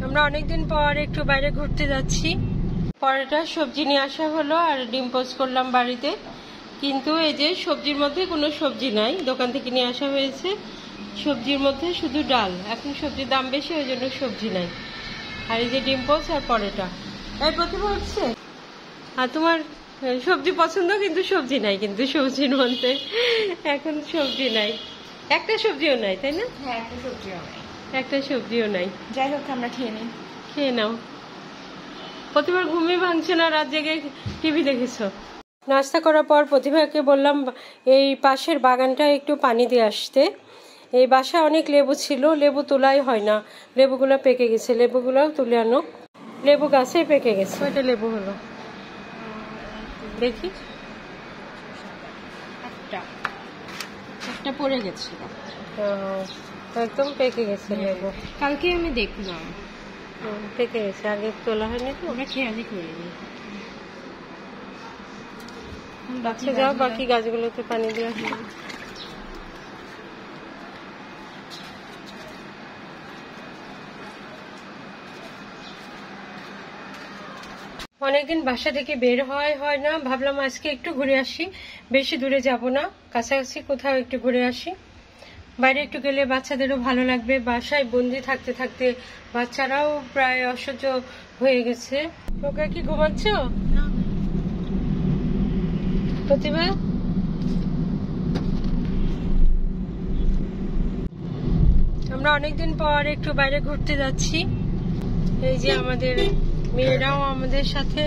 আমরা অনেকদিন পর একটু বাইরে ঘুরতে যাচ্ছি। পরেটা সবজি নিয়ে আসা হলো আর ডিম পোস্ট করলাম বাড়িতে, কিন্তু এই যে সবজির মধ্যে কোনো সবজি নাই, দোকান থেকে নিয়ে আসা হয়েছে। সবজির মধ্যে শুধু ডাল, এখন সবজির দাম বেশি ওই জন্য সবজি নাই। আর এই যে ডিম পোস্ট আর পরেটা এই প্রতিভা হচ্ছে। আর তোমার সবজি পছন্দ কিন্তু সবজি নাই, কিন্তু সবজির মধ্যে এখন সবজি নাই, একটা সবজিও নাই, তাই না? হ্যাঁ, একটা সবজিও নাই, একটা সবজিও নাই। যাই হোক আমরা খেয়ে নিই। খেয়ে নাও। প্রতিবার ঘুমিয়ে ভাঙছে না, রাত জেগে টিভি দেখেছো। নাস্তা করার পর প্রতিভাকে বললাম এই পাশের বাগানটা একটু পানি দিয়ে আসতে। এই বাসায় অনেক লেবু ছিল, লেবু তোলাই হয় না, লেবুগুলো পেকে গেছে, লেবুগুলো তুলে আনো। লেবু গাছে পেকে গেছে। কয়টা লেবু হলো দেখি? একটা পড়ে গেছিল, একদম পেকে গেছে লেবু। কালকে আমি দেখলাম পেকে গেছে, আগে তোলা হয়নি তো, আমরা খেয়ালই করিনি। আচ্ছা যাও, বাকি গাছগুলোতে পানি দিয়ে আসো। অনেকদিন বাসা থেকে বের হয় না, ভাবলাম আজকে একটু ঘুরে আসি, বেশি দূরে যাব না, কাছাকাছি কোথাও একটু ঘুরে আসি। বাইরে একটু গেলে বাচ্চাদেরও ভালো লাগবে, বাসায় বন্দি থাকতে থাকতে বাচ্চারাও প্রায় অসহ্য হয়ে গেছে। ওকে কি ঘুমাচ্ছ প্রতিভা? আমরা অনেকদিন পর একটু বাইরে ঘুরতে যাচ্ছি। এই যে আমাদের মেয়েরাও আমাদের সাথে।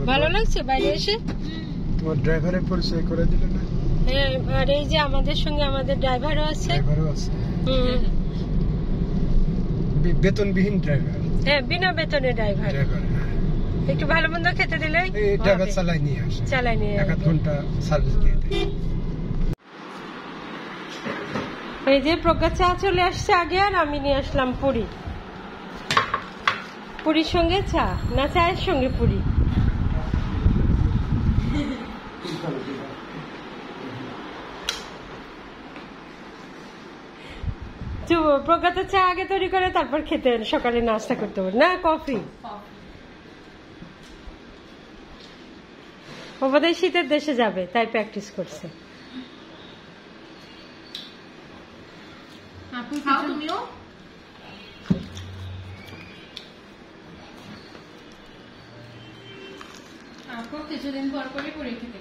ভালো লাগছে বাইরে এসে? তোমার ড্রাইভারের পরিচয় করে দিলে না? হ্যাঁ, আর এই যে আমাদের সঙ্গে আমাদের ড্রাইভারও আছে। বেতনবিহীন ড্রাইভার। হ্যাঁ, বিনা বেতনে ড্রাইভার। একটু ভালো মন্দ খেতে দিলে ড্রাইভার চালাই নিয়ে আসে, এক ঘন্টা সার্ভিস দিয়ে দেয়। এই যে প্রজ্ঞা চা চলে আসছে আগে, আর আমি নিয়ে আসলাম পুরি। পুরির সঙ্গে চা, না চায়ের সঙ্গে পুরি? প্রজ্ঞা তো চা আগে তৈরি করে তারপর খেতে সকালে নাস্তা করতে পারে না, কফি। ও বোধহয় শীতের দেশে যাবে তাই প্র্যাকটিস করছে। তুমিও কিছুদিন পর করে করে খেতে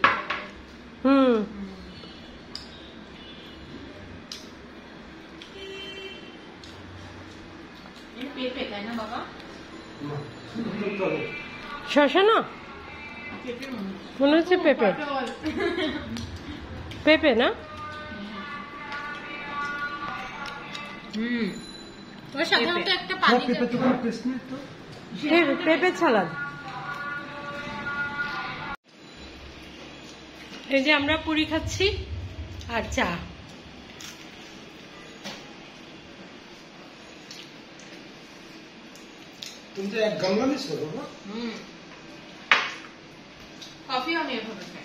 পেঁপে, তাই না বাবা? শসা না, মনে হচ্ছে পেঁপে। পেঁপে না? সাধারণত একটা পানি পেঁপে সালাদ। এই যে আমরা পুরি খাচ্ছি আর চা। তুমি তো এক গামলা নিছো বাবা। কফি আমি এভাবে খাই।